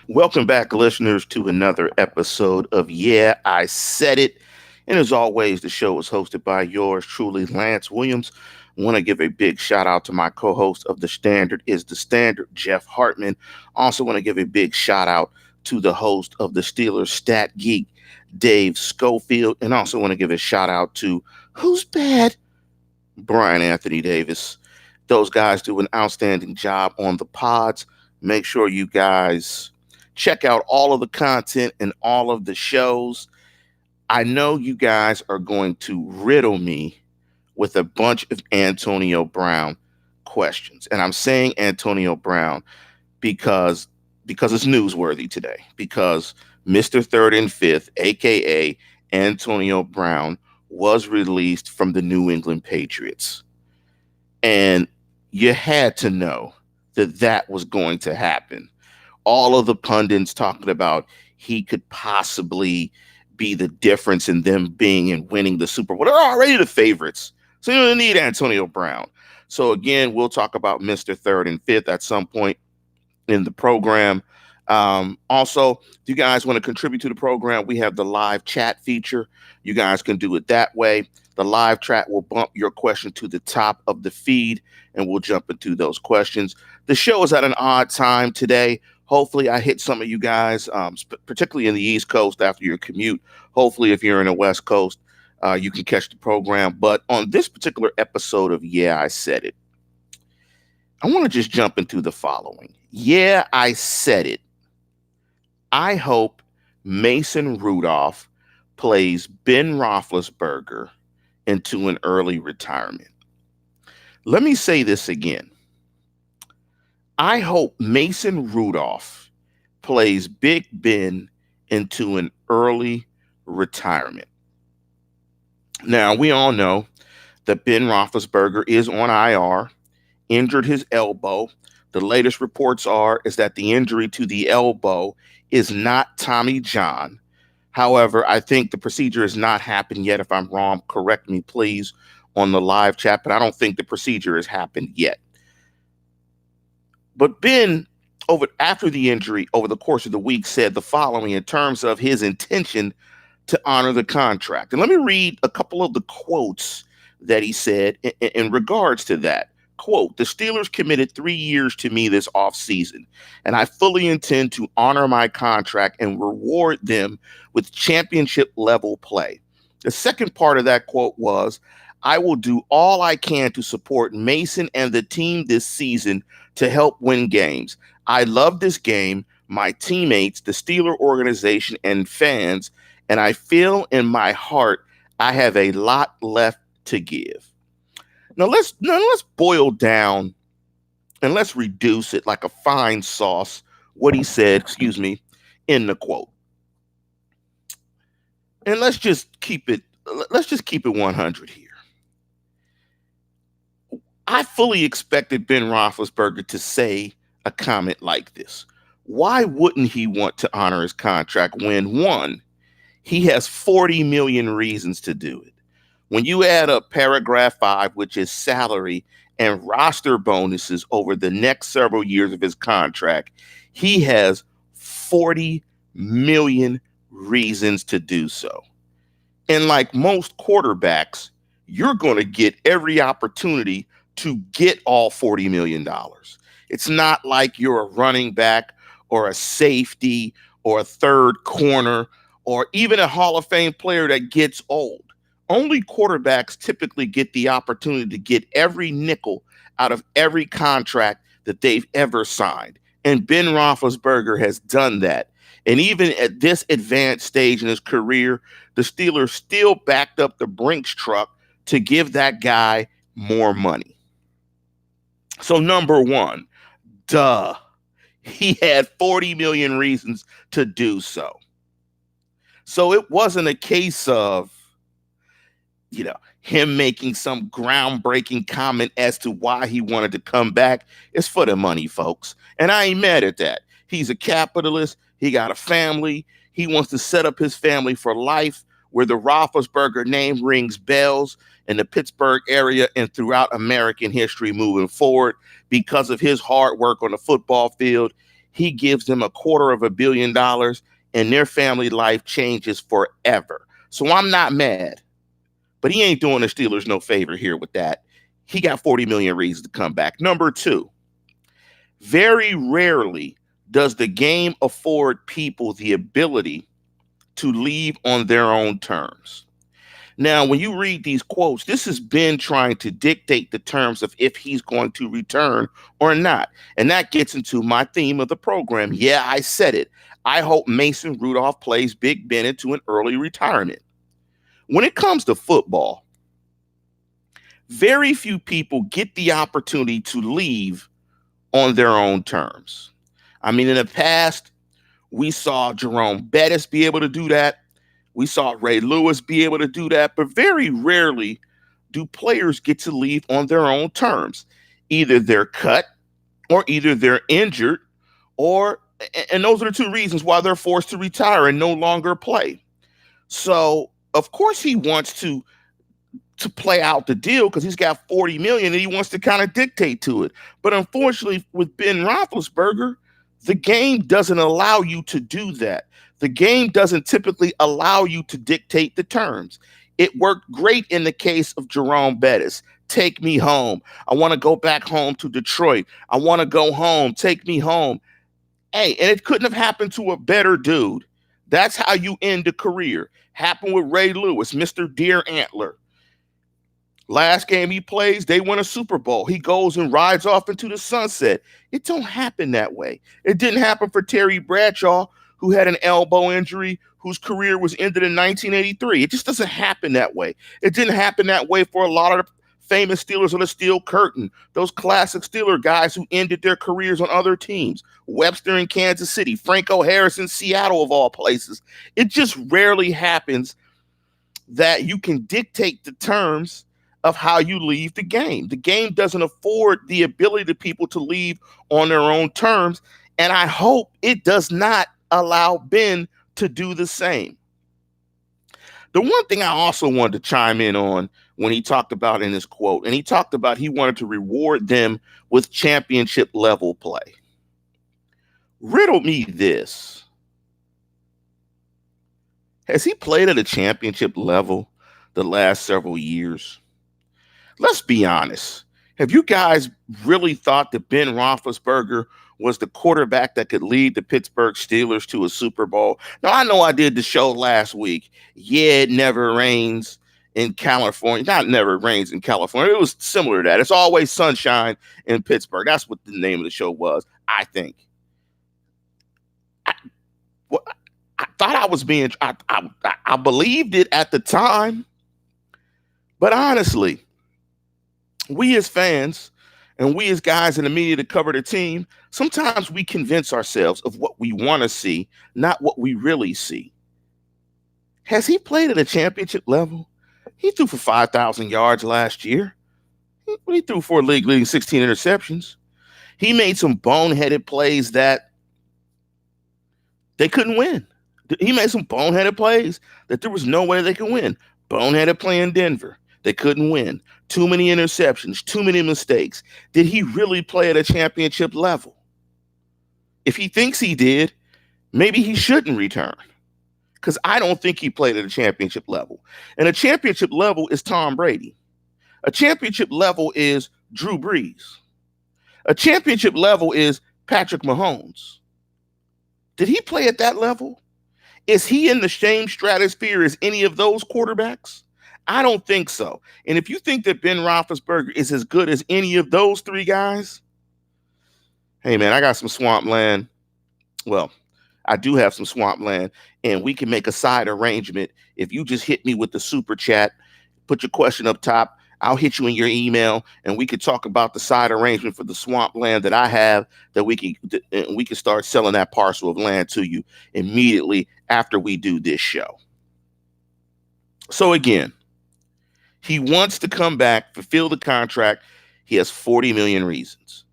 Welcome back, listeners, to another episode of Yeah, I Said It. And as always, the show is hosted by yours truly, Lance Williams. I want to give a big shout out to my co host of The Standard is The Standard, Jeff Hartman. Also, want to give a big shout out to the host of the Steelers Stat Geek, Dave Schofield. And also want to give a shout out to Who's Bad? Brian Anthony Davis. Those guys do an outstanding job on the pods. Make sure you guys check out all of the content and all of the shows. I know you guys are going to riddle me with a bunch of Antonio Brown questions. And I'm saying Antonio Brown because it's newsworthy today. Because Mr. Third and Fifth, aka Antonio Brown, was released from the New England Patriots. And you had to know that that was going to happen. All of the pundits talking about he could possibly be the difference in them being and winning the Super Bowl. They're already the favorites. So you don't need Antonio Brown. So again, we'll talk about Mr. Third and Fifth at some point in the program. Also, if you guys want to contribute to the program, we have the live chat feature. You guys can do it that way. The live chat will bump your question to the top of the feed, and we'll jump into those questions. The show is at an odd time today. Hopefully, I hit some of you guys, particularly in the East Coast after your commute. Hopefully, if you're in the West Coast, you can catch the program. But on this particular episode of Yeah, I Said It, I want to just jump into the following. Yeah, I said it. I hope Mason Rudolph plays Ben Roethlisberger into an early retirement. Let me say this again. I hope Mason Rudolph plays Big Ben into an early retirement. Now, we all know that Ben Roethlisberger is on IR, injured his elbow. The latest reports is that the injury to the elbow is not Tommy John. However, I think the procedure has not happened yet. If I'm wrong, correct me, please, on the live chat, but I don't think the procedure has happened yet. But Ben, after the injury, over the course of the week, said the following in terms of his intention to honor the contract. And let me read a couple of the quotes that he said in regards to that. Quote, "The Steelers committed 3 years to me this offseason, and I fully intend to honor my contract and reward them with championship level play." The second part of that quote was, "I will do all I can to support Mason and the team this season to help win games. I love this game, my teammates, the Steeler organization, and fans, and I feel in my heart I have a lot left to give." Now let's boil down and let's reduce it like a fine sauce. What he said, in the quote, and let's just keep it 100 here. I fully expected Ben Roethlisberger to say a comment like this. Why wouldn't he want to honor his contract when, one, he has 40 million reasons to do it? When you add up paragraph 5, which is salary and roster bonuses over the next several years of his contract, he has 40 million reasons to do so. And like most quarterbacks, you're going to get every opportunity to get all $40 million. It's not like you're a running back or a safety or a third corner or even a Hall of Fame player that gets old. Only quarterbacks typically get the opportunity to get every nickel out of every contract that they've ever signed. And Ben Roethlisberger has done that. And even at this advanced stage in his career, the Steelers still backed up the Brinks truck to give that guy more money. So number one, he had 40 million reasons to do so. So it wasn't a case of, him making some groundbreaking comment as to why he wanted to come back. It's for the money, folks. And I ain't mad at that. He's a capitalist. He got a family. He wants to set up his family for life where the Roethlisberger name rings bells in the Pittsburgh area and throughout American history moving forward because of his hard work on the football field. he gives them $250 million, and their family life changes forever. So I'm not mad, but he ain't doing the Steelers no favor here with that. He got 40 million reasons to come back. Number two, very rarely does the game afford people the ability to leave on their own terms. Now, when you read these quotes, this has been trying to dictate the terms of if he's going to return or not. And that gets into my theme of the program. Yeah, I said it. I hope Mason Rudolph plays Big Ben into an early retirement. When it comes to football, very few people get the opportunity to leave on their own terms. I mean, in the past, we saw Jerome Bettis be able to do that. We saw Ray Lewis be able to do that, but very rarely do players get to leave on their own terms. Either they're cut or either they're injured, or and those are the two reasons why they're forced to retire and no longer play. So, of course, he wants to play out the deal because he's got 40 million and he wants to kind of dictate to it. But unfortunately, with Ben Roethlisberger, the game doesn't allow you to do that. The game doesn't typically allow you to dictate the terms. It worked great in the case of Jerome Bettis. Take me home. I want to go back home to Detroit. I want to go home. Take me home. Hey, and it couldn't have happened to a better dude. That's how you end a career. Happened with Ray Lewis, Mr. Deer Antler. Last game he plays, they win a Super Bowl. He goes and rides off into the sunset. It don't happen that way. It didn't happen for Terry Bradshaw, who had an elbow injury, whose career was ended in 1983. It just doesn't happen that way. It didn't happen that way for a lot of the famous Steelers on the Steel Curtain, those classic Steeler guys who ended their careers on other teams. Webster in Kansas City, Franco Harris in Seattle, of all places. It just rarely happens that you can dictate the terms of how you leave the game. The game doesn't afford the ability to people to leave on their own terms, and I hope it does not allow Ben to do the same. The one thing I also wanted to chime in on when he talked about in his quote, and he talked about he wanted to reward them with championship level play. Riddle me this. Has he played at a championship level the last several years? Let's be honest. Have you guys really thought that Ben Roethlisberger was the quarterback that could lead the Pittsburgh Steelers to a Super Bowl? Now, I know I did the show last week. Yeah, it never rains in California. Not never rains in California. It was similar to that. It's always sunshine in Pittsburgh. That's what the name of the show was, I think. I thought I was being, I believed it at the time. But honestly, we as fans and we as guys in the media that cover the team, sometimes we convince ourselves of what we want to see, not what we really see. Has he played at a championship level? He threw for 5,000 yards last year. He threw for a league-leading 16 interceptions. He made some boneheaded plays that they couldn't win. He made some boneheaded plays that there was no way they could win. Boneheaded play in Denver. They couldn't win. Too many interceptions, too many mistakes. Did he really play at a championship level? If he thinks he did, maybe he shouldn't return. Because I don't think he played at a championship level. And a championship level is Tom Brady. A championship level is Drew Brees. A championship level is Patrick Mahomes. Did he play at that level? Is he in the same stratosphere as any of those quarterbacks? I don't think so. And if you think that Ben Roethlisberger is as good as any of those three guys, hey, man, I got some swampland. Well, I do have some swampland, and we can make a side arrangement. If you just hit me with the super chat, put your question up top, I'll hit you in your email, and we could talk about the side arrangement for the swampland that I have that we can start selling that parcel of land to you immediately after we do this show. So again, he wants to come back, fulfill the contract. He has 40 million reasons.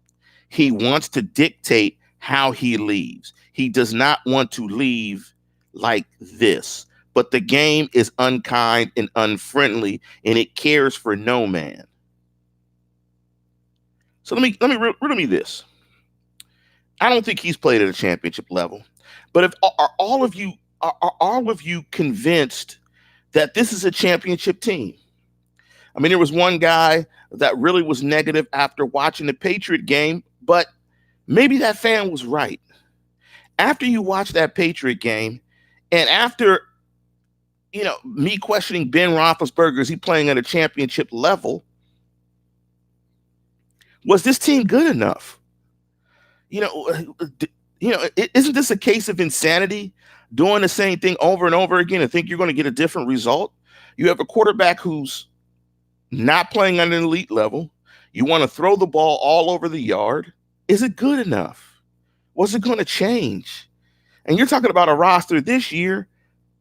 He wants to dictate how he leaves. He does not want to leave like this. But the game is unkind and unfriendly, and it cares for no man. So let me riddle me this. I don't think he's played at a championship level. But if are all of you are all of you convinced that this is a championship team? I mean, there was one guy that really was negative after watching the Patriot game, but maybe that fan was right. After you watch that Patriot game, and after me questioning Ben Roethlisberger, is he playing at a championship level? Was this team good enough? You know, isn't this a case of insanity? Doing the same thing over and over again and think you're going to get a different result? You have a quarterback who's not playing at an elite level. You want to throw the ball all over the yard. Is it good enough? What's it going to change? And you're talking about a roster this year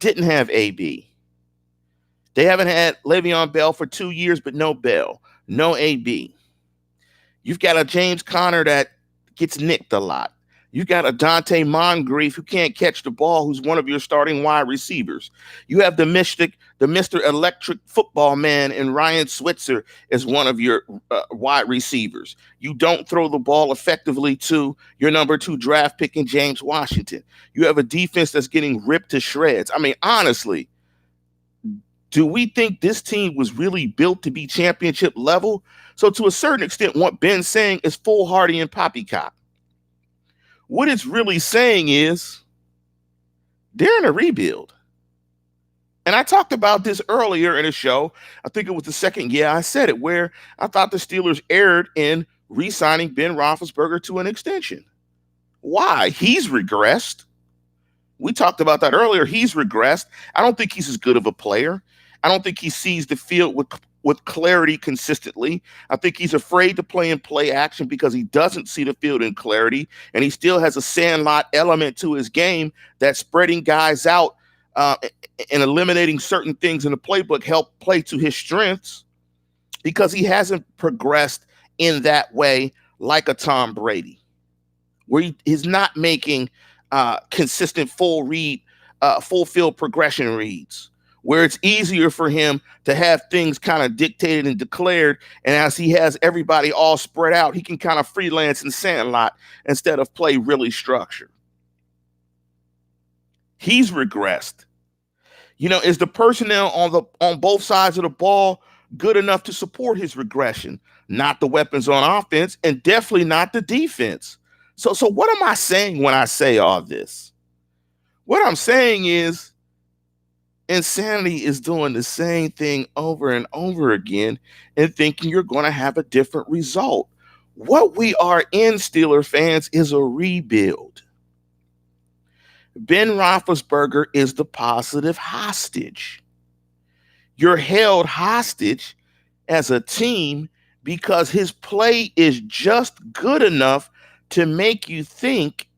didn't have AB. They haven't had Le'Veon Bell for 2 years, but no Bell, no AB. You've got a James Conner that gets nicked a lot. You got a Dante Moncrief who can't catch the ball, who's one of your starting wide receivers. You have the Mr. Electric football man, and Ryan Switzer as one of your wide receivers. You don't throw the ball effectively to your number 2 draft pick in James Washington. You have a defense that's getting ripped to shreds. I mean, honestly, do we think this team was really built to be championship level? So to a certain extent, what Ben's saying is foolhardy and poppycock. What it's really saying is they're in a rebuild. And I talked about this earlier in a show. I think it was the second year I said it, where I thought the Steelers erred in re-signing Ben Roethlisberger to an extension. Why? He's regressed. We talked about that earlier. He's regressed. I don't think he's as good of a player. I don't think he sees the field with clarity consistently. I think he's afraid to play in play action because he doesn't see the field in clarity, and he still has a sandlot element to his game that's spreading guys out and eliminating certain things in the playbook help play to his strengths, because he hasn't progressed in that way like a Tom Brady, where he's not making consistent full field progression reads, where it's easier for him to have things kind of dictated and declared. And as he has everybody all spread out, he can kind of freelance and sandlot instead of play really structured. He's regressed. Is the personnel on both sides of the ball good enough to support his regression? Not the weapons on offense, and definitely not the defense. So what am I saying when I say all this? What I'm saying is, insanity is doing the same thing over and over again and thinking you're going to have a different result. What we are in, Steeler fans, is a rebuild. Ben Roethlisberger is the positive hostage. You're held hostage as a team because his play is just good enough to make you think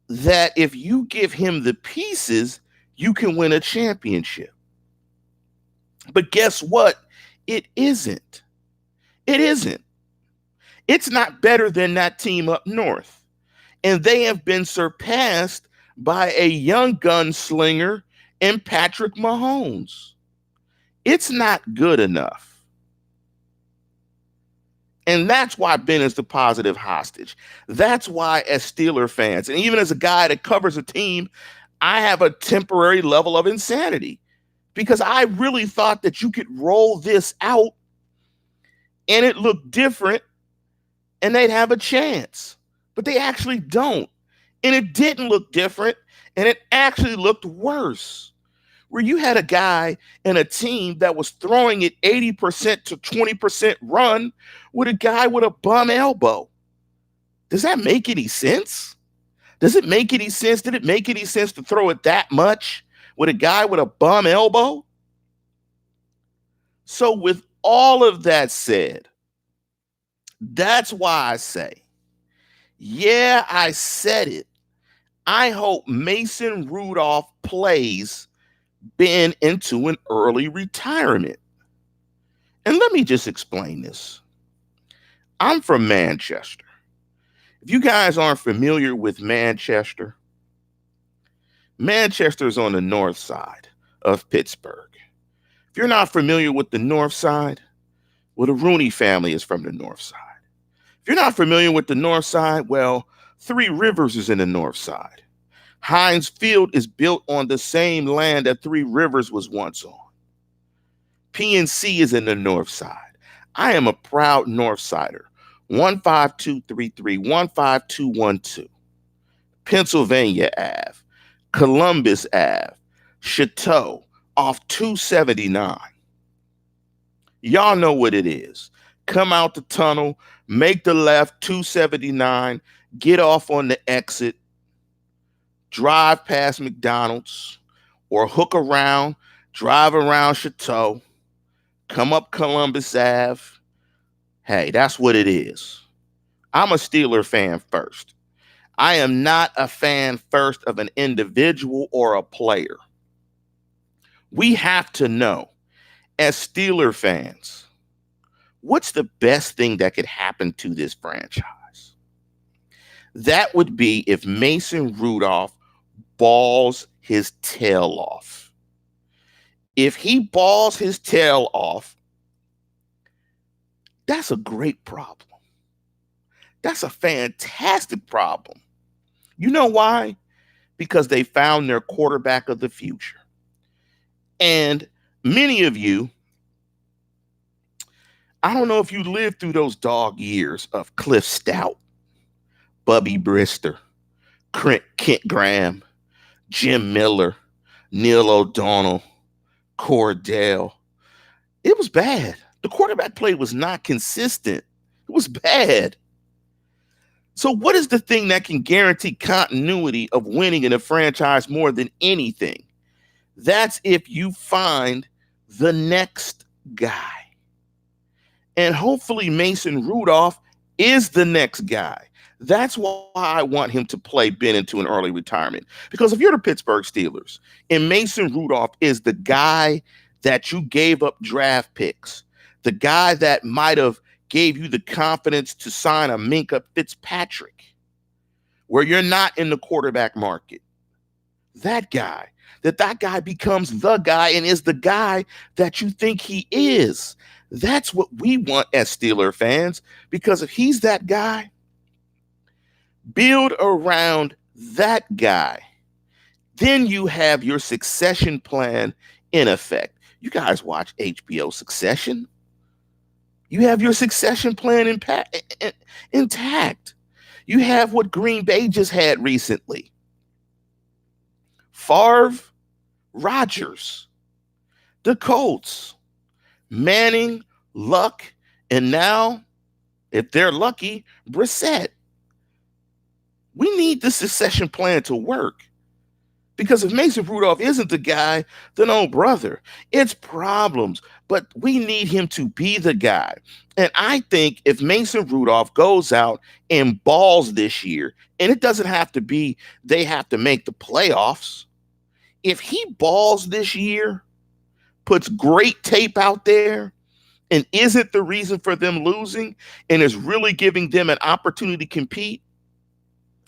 that if you give him the pieces, you can win a championship. But guess what? It isn't. It isn't. It's not better than that team up north. And they have been surpassed by a young gunslinger in Patrick Mahomes. It's not good enough. And that's why Ben is the positive hostage. That's why, as Steeler fans, and even as a guy that covers a team, I have a temporary level of insanity, because I really thought that you could roll this out and it looked different and they'd have a chance. But they actually don't. And it didn't look different, and it actually looked worse, where you had a guy and a team that was throwing it 80% to 20% run with a guy with a bum elbow. Does that make any sense? Does it make any sense? Did it make any sense to throw it that much with a guy with a bum elbow? So with all of that said, that's why I say, yeah, I said it. I hope Mason Rudolph plays Ben into an early retirement. And let me just explain this. I'm from Manchester. If you guys aren't familiar with Manchester, Manchester is on the north side of Pittsburgh. If you're not familiar with the north side, well, the Rooney family is from the north side. If you're not familiar with the north side, well, Three Rivers is in the north side. Heinz Field is built on the same land that Three Rivers was once on. PNC is in the north side. I am a proud north sider. 15233, 15212. Pennsylvania Ave, Columbus Ave, Chateau off 279. Y'all know what it is. Come out the tunnel, make the left 279, get off on the exit, drive past McDonald's, or hook around, drive around Chateau, come up Columbus Ave. Hey, that's what it is. I'm a Steeler fan first. I am not a fan first of an individual or a player. We have to know, as Steeler fans, what's the best thing that could happen to this franchise? That would be if Mason Rudolph balls his tail off. If he balls his tail off, that's a great problem. That's a fantastic problem. You know why? Because they found their quarterback of the future. And many of you, I don't know if you lived through those dog years of Cliff Stout, Bubby Brister, Kent Graham, Jim Miller, Neil O'Donnell, Cordell. It was bad. The quarterback play was not consistent. It was bad. So what is the thing that can guarantee continuity of winning in a franchise more than anything? That's if you find the next guy. And hopefully Mason Rudolph is the next guy. That's why I want him to play Ben into an early retirement. Because if you're the Pittsburgh Steelers and Mason Rudolph is the guy that you gave up draft picks, the guy that might have gave you the confidence to sign a Minkah Fitzpatrick, where you're not in the quarterback market, that guy becomes the guy and is the guy that you think he is. That's what we want as Steeler fans, because if he's that guy, build around that guy. Then you have your succession plan in effect. You guys watch HBO Succession. You have your succession plan intact. You have what Green Bay just had recently. Favre, Rodgers, the Colts, Manning, Luck, and now, if they're lucky, Brissett. We need the succession plan to work. Because if Mason Rudolph isn't the guy, then oh brother, it's problems. But we need him to be the guy. And I think if Mason Rudolph goes out and balls this year, and it doesn't have to be they have to make the playoffs. If he balls this year, puts great tape out there, and isn't the reason for them losing, and is really giving them an opportunity to compete,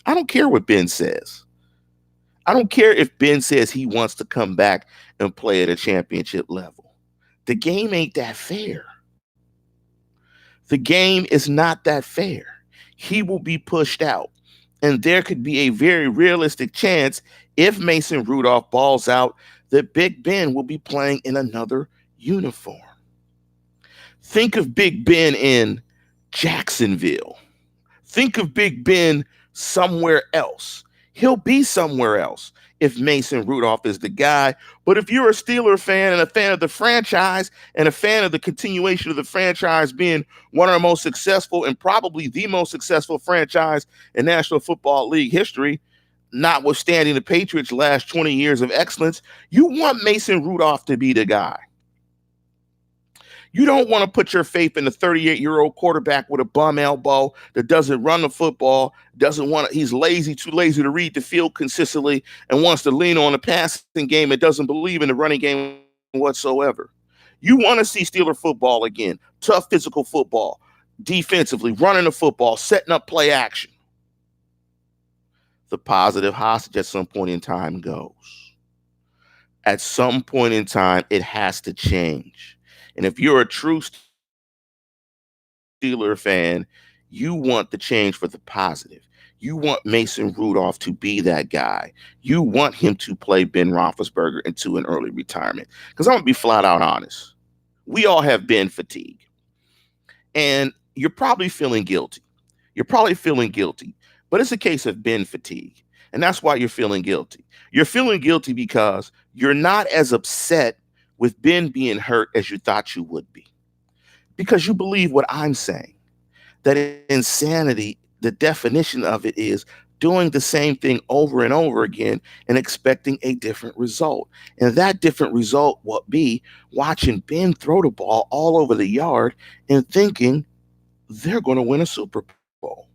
I don't care what Ben says. I don't care if Ben says he wants to come back and play at a championship level. The game ain't that fair. The game is not that fair. He will be pushed out. And there could be a very realistic chance, if Mason Rudolph balls out, that Big Ben will be playing in another uniform. Think of Big Ben in Jacksonville. Think of Big Ben somewhere else. He'll be somewhere else if Mason Rudolph is the guy. But if you're a Steeler fan and a fan of the franchise and a fan of the continuation of the franchise being one of the most successful and probably the most successful franchise in National Football League history, notwithstanding the Patriots' last 20 years of excellence, you want Mason Rudolph to be the guy. You don't want to put your faith in a 38-year-old quarterback with a bum elbow that doesn't run the football, he's lazy, too lazy to read the field consistently, and wants to lean on the passing game and doesn't believe in the running game whatsoever. You want to see Steeler football again, tough physical football, defensively, running the football, setting up play action. The positive hostage at some point in time goes. At some point in time, it has to change. And if you're a true Steeler fan, you want the change for the positive. You want Mason Rudolph to be that guy. You want him to play Ben Roethlisberger into an early retirement. Because I'm going to be flat out honest. We all have Ben fatigue. And you're probably feeling guilty. You're probably feeling guilty. But it's a case of Ben fatigue. And that's why you're feeling guilty. You're feeling guilty because you're not as upset with Ben being hurt as you thought you would be. Because you believe what I'm saying, that insanity, the definition of it is doing the same thing over and over again and expecting a different result. And that different result will be watching Ben throw the ball all over the yard and thinking they're going to win a Super Bowl,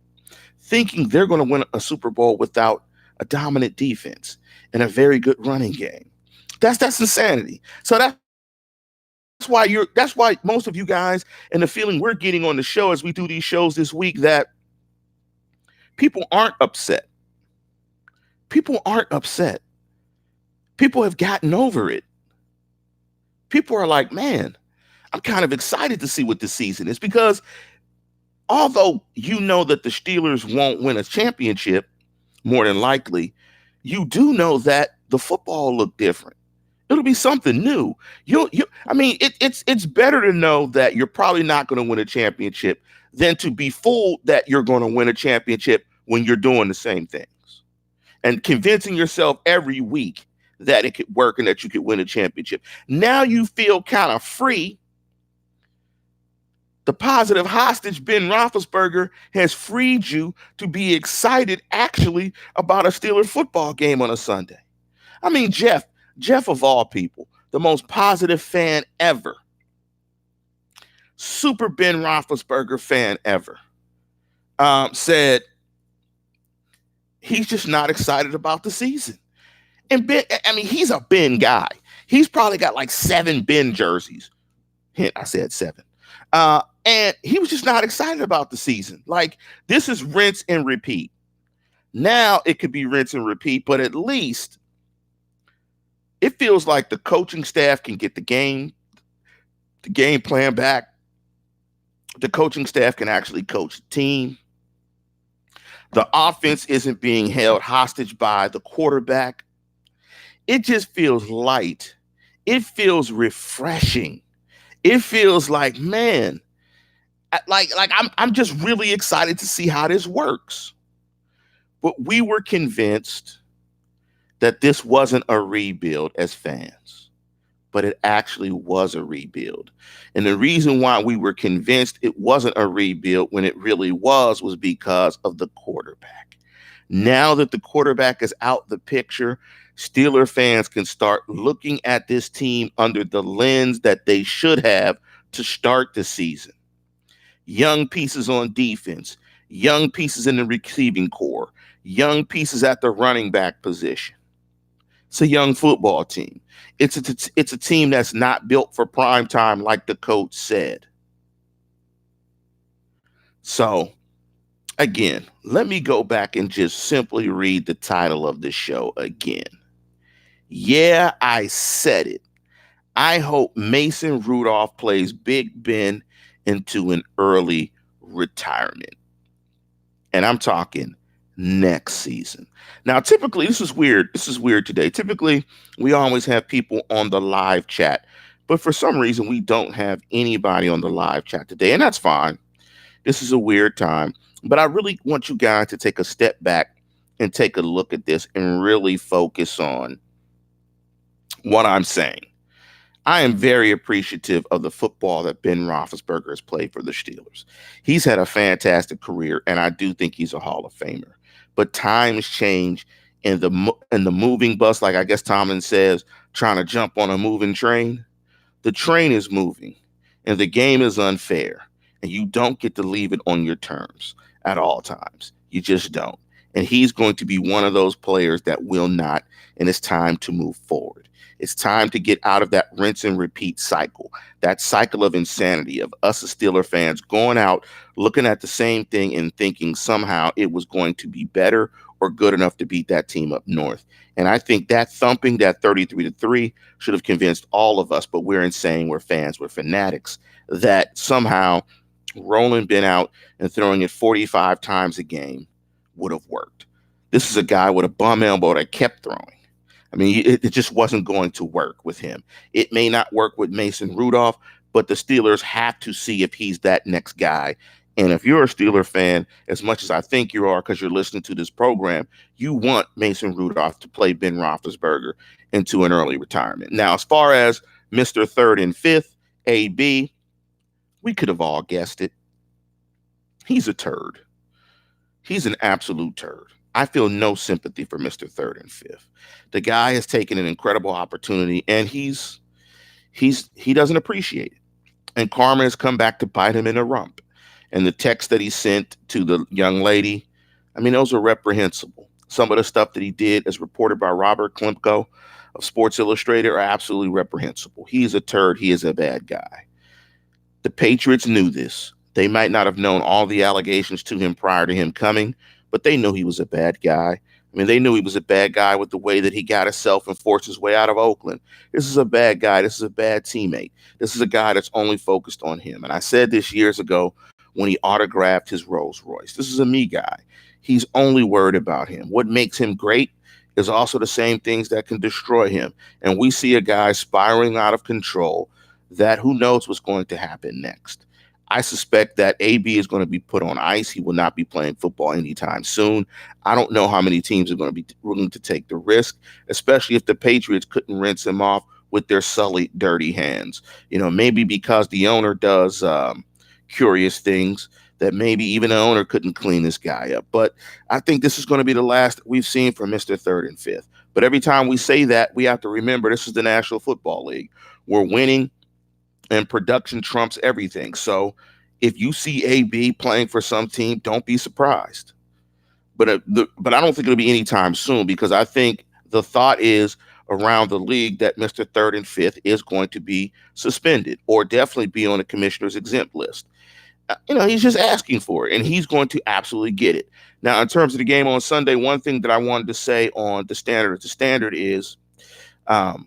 thinking they're going to win a Super Bowl without a dominant defense and a very good running game. That's insanity. So that's why most of you guys, and the feeling we're getting on the show as we do these shows this week, that people aren't upset. People aren't upset. People have gotten over it. People are like, man, I'm kind of excited to see what this season is, because although you know that the Steelers won't win a championship, more than likely, you do know that the football will look different. It'll be something new. It's better to know that you're probably not going to win a championship than to be fooled that you're going to win a championship when you're doing the same things and convincing yourself every week that it could work and that you could win a championship. Now you feel kind of free. The positive hostage, Ben Roethlisberger, has freed you to be excited actually about a Steeler football game on a Sunday. I mean, Jeff of all people, the most positive fan ever, super Ben Roethlisberger fan ever, said he's just not excited about the season. And Ben, I mean, he's a Ben guy. He's probably got like 7 Ben jerseys. Hint, I said 7. And he was just not excited about the season. Like, this is rinse and repeat. Now it could be rinse and repeat, but at least it feels like the coaching staff can get the game plan back. The coaching staff can actually coach the team. The offense isn't being held hostage by the quarterback. It just feels light. It feels refreshing. It feels like, man, I'm just really excited to see how this works. But we were convinced that this wasn't a rebuild as fans, but it actually was a rebuild. And the reason why we were convinced it wasn't a rebuild when it really was because of the quarterback. Now that the quarterback is out the picture, Steeler fans can start looking at this team under the lens that they should have to start the season. Young pieces on defense, young pieces in the receiving core, young pieces at the running back position. It's a young football team. It's a team that's not built for prime time, like the coach said. So, again, let me go back and just simply read the title of the show again. Yeah, I said it. I hope Mason Rudolph plays Big Ben into an early retirement. And I'm talking next season. Now, typically, this is weird. This is weird today. Typically, we always have people on the live chat, but for some reason, we don't have anybody on the live chat today, and that's fine. This is a weird time, but I really want you guys to take a step back and take a look at this and really focus on what I'm saying. I am very appreciative of the football that Ben Roethlisberger has played for the Steelers. He's had a fantastic career, and I do think he's a Hall of Famer. But times change, and the moving bus, like I guess Tomlin says, trying to jump on a moving train. The train is moving, and the game is unfair, and you don't get to leave it on your terms at all times. You just don't. And he's going to be one of those players that will not, and it's time to move forward. It's time to get out of that rinse and repeat cycle, that cycle of insanity of us as Steeler fans going out, looking at the same thing and thinking somehow it was going to be better or good enough to beat that team up north. And I think that thumping, that 33-3, should have convinced all of us, but we're insane, we're fans, we're fanatics, that somehow rolling Ben out and throwing it 45 times a game would have worked. This is a guy with a bum elbow that kept throwing. I mean, it just wasn't going to work with him. It may not work with Mason Rudolph, but the Steelers have to see if he's that next guy. And if you're a Steeler fan, as much as I think you are because you're listening to this program, you want Mason Rudolph to play Ben Roethlisberger into an early retirement. Now, as far as Mr. Third and Fifth, AB, we could have all guessed it. He's a turd. He's an absolute turd. I feel no sympathy for Mr. Third and Fifth. The guy has taken an incredible opportunity, and he doesn't appreciate it. And karma has come back to bite him in the rump. And the text that he sent to the young lady, I mean, those are reprehensible. Some of the stuff that he did, as reported by Robert Klimko of Sports Illustrated, are absolutely reprehensible. He's a turd. He is a bad guy. The Patriots knew this. They might not have known all the allegations to him prior to him coming, but they knew he was a bad guy. I mean, they knew he was a bad guy with the way that he got himself and forced his way out of Oakland. This is a bad guy. This is a bad teammate. This is a guy that's only focused on him. And I said this years ago when he autographed his Rolls Royce. This is a me guy. He's only worried about him. What makes him great is also the same things that can destroy him. And we see a guy spiraling out of control that who knows what's going to happen next. I suspect that AB is going to be put on ice. He will not be playing football anytime soon. I don't know how many teams are going to be willing to take the risk, especially if the Patriots couldn't rinse him off with their sullied, dirty hands. You know, maybe because the owner does curious things that maybe even the owner couldn't clean this guy up. But I think this is going to be the last we've seen from Mr. Third and Fifth. But every time we say that, we have to remember this is the National Football League. We're winning, and production trumps everything. So if you see AB playing for some team, don't be surprised. But I don't think it'll be anytime soon, because I think the thought is around the league that Mr. Third and Fifth is going to be suspended or definitely be on the commissioner's exempt list. He's just asking for it, and he's going to absolutely get it. Now, in terms of the game on Sunday, one thing that I wanted to say on the standard is I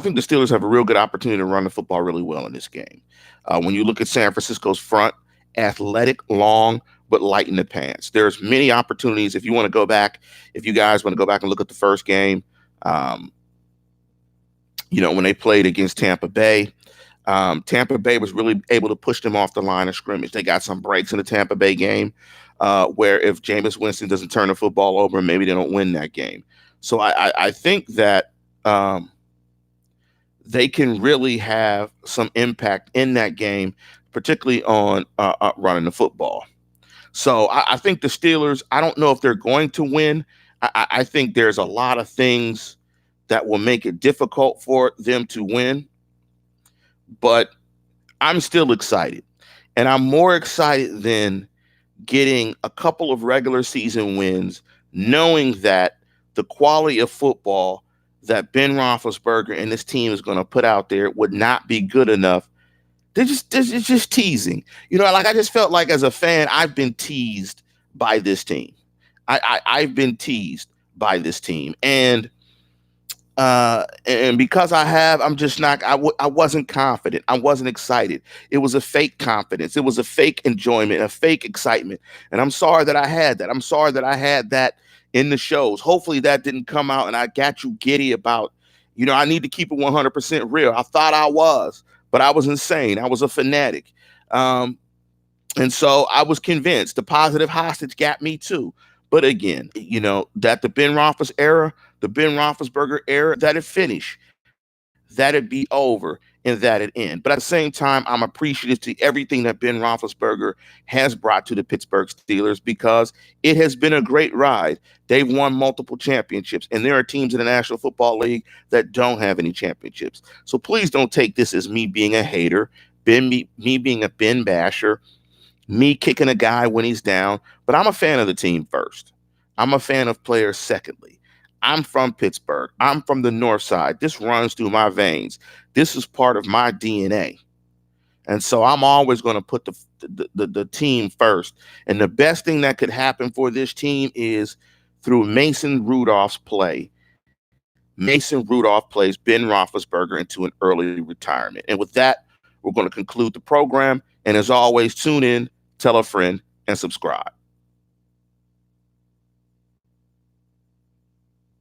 think the Steelers have a real good opportunity to run the football really well in this game. When you look at San Francisco's front, athletic, long, but light in the pants. There's many opportunities. If you guys want to go back and look at the first game, when they played against Tampa Bay, Tampa Bay was really able to push them off the line of scrimmage. They got some breaks in the Tampa Bay game where if Jameis Winston doesn't turn the football over, maybe they don't win that game. So I think that they can really have some impact in that game, particularly on running the football. So I think the Steelers, I don't know if they're going to win. I think there's a lot of things that will make it difficult for them to win. But I'm still excited. And I'm more excited than getting a couple of regular season wins, knowing that the quality of football that Ben Roethlisberger and this team is going to put out there would not be good enough. It's just teasing. I just felt like as a fan, I've been teased by this team. I've been teased by this team. And because I'm just not, I wasn't confident. I wasn't excited. It was a fake confidence. It was a fake enjoyment, a fake excitement. And I'm sorry that I had that. I'm sorry that I had that in the shows. Hopefully that didn't come out and I got you giddy about, I need to keep it 100% real. I thought I was, but I was insane. I was a fanatic. And so I was convinced. The positive hostage got me too. But again, that the Ben Roethlisberger era, that it finish, that it be over, and that it end. But at the same time, I'm appreciative to everything that Ben Roethlisberger has brought to the Pittsburgh Steelers, because it has been a great ride. They've won multiple championships, and there are teams in the National Football League that don't have any championships. So please don't take this as me being a hater, me being a Ben basher, me kicking a guy when he's down. But I'm a fan of the team first. I'm a fan of players secondly. I'm from Pittsburgh. I'm from the North Side. This runs through my veins. This is part of my DNA. And so I'm always going to put the team first. And the best thing that could happen for this team is through Mason Rudolph's play. Mason Rudolph plays Ben Roethlisberger into an early retirement. And with that, we're going to conclude the program. And as always, tune in, tell a friend, and subscribe.